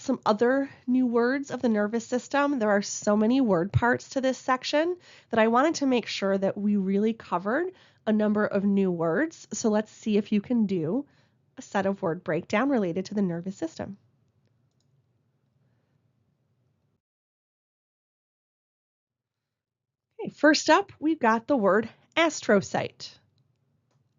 some other new words of the nervous system. There are so many word parts to this section that I wanted to make sure that we really covered a number of new words. So let's see if you can do a set of word breakdown related to the nervous system. Okay, first up, we've got the word astrocyte.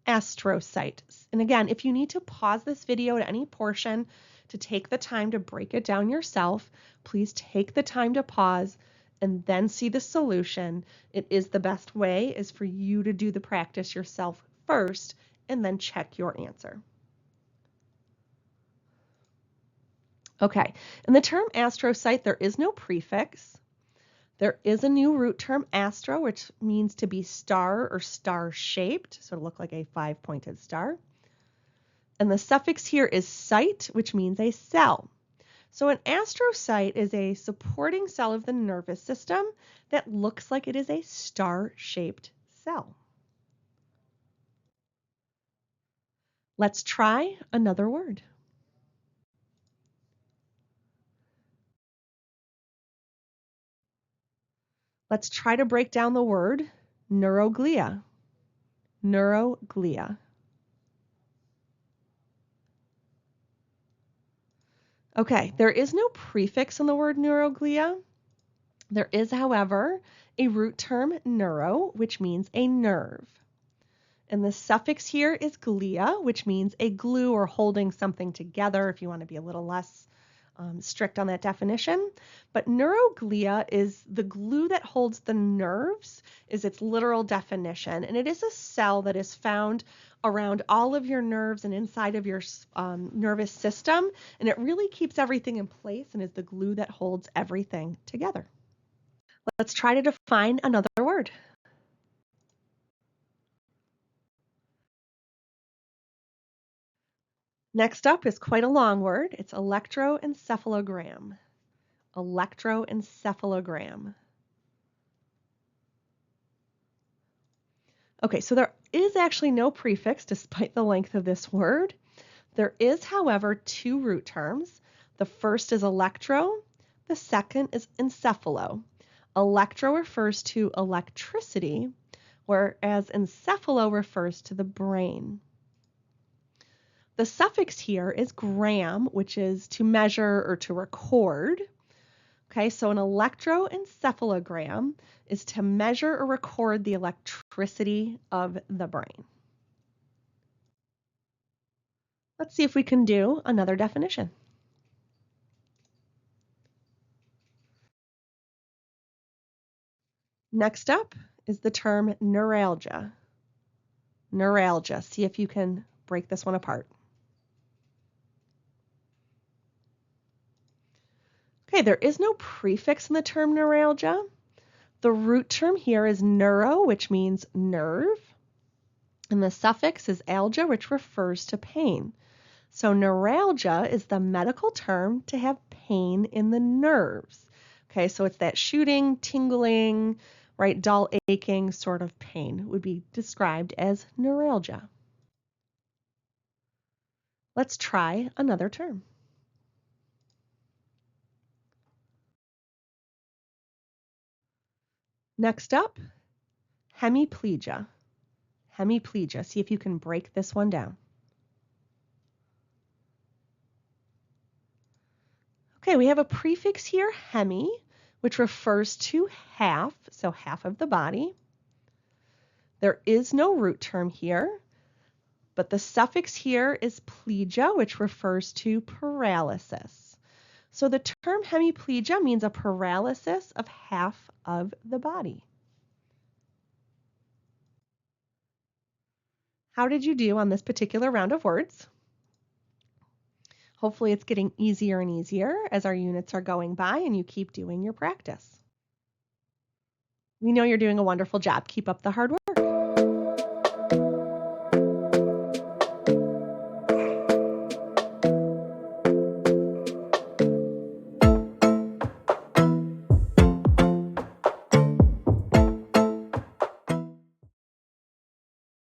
Astrocyte. And again, if you need to pause this video at any portion to take the time to break it down yourself, please take the time to pause and then see the solution. It is the best way is for you to do the practice yourself first and then check your answer. Okay, in the term astrocyte, there is no prefix. There is a new root term, astro, which means to be star or star-shaped, so to look like a 5-pointed star. And the suffix here is cyte, which means a cell. So an astrocyte is a supporting cell of the nervous system that looks like it is a star-shaped cell. Let's try another word. Let's try to break down the word neuroglia. Neuroglia. Okay, there is no prefix in the word neuroglia. There is, however, a root term neuro, which means a nerve. And the suffix here is glia, which means a glue or holding something together if you want to be a little less strict on that definition. But neuroglia is the glue that holds the nerves, is its literal definition. And it is a cell that is found around all of your nerves and inside of your nervous system. And it really keeps everything in place and is the glue that holds everything together. Let's try to define another word. Next up is quite a long word. It's electroencephalogram. Electroencephalogram. Okay, so there is actually no prefix despite the length of this word. There is, however, two root terms. The first is electro, the second is encephalo. Electro refers to electricity, whereas encephalo refers to the brain. The suffix here is gram, which is to measure or to record. Okay, so an electroencephalogram is to measure or record the electricity of the brain. Let's see if we can do another definition. Next up is the term neuralgia. Neuralgia. See if you can break this one apart. Okay, there is no prefix in the term neuralgia. The root term here is neuro, which means nerve, and the suffix is algia, which refers to pain. So neuralgia is the medical term to have pain in the nerves. Okay, so it's that shooting, tingling, right, dull, aching sort of pain would be described as neuralgia. Let's try another term. Next up, hemiplegia. Hemiplegia. See if you can break this one down. Okay, we have a prefix here, hemi, which refers to half, so half of the body. There is no root term here, but the suffix here is plegia, which refers to paralysis. So the term hemiplegia means a paralysis of half of the body. How did you do on this particular round of words? Hopefully it's getting easier and easier as our units are going by and you keep doing your practice. We know you're doing a wonderful job. Keep up the hard work.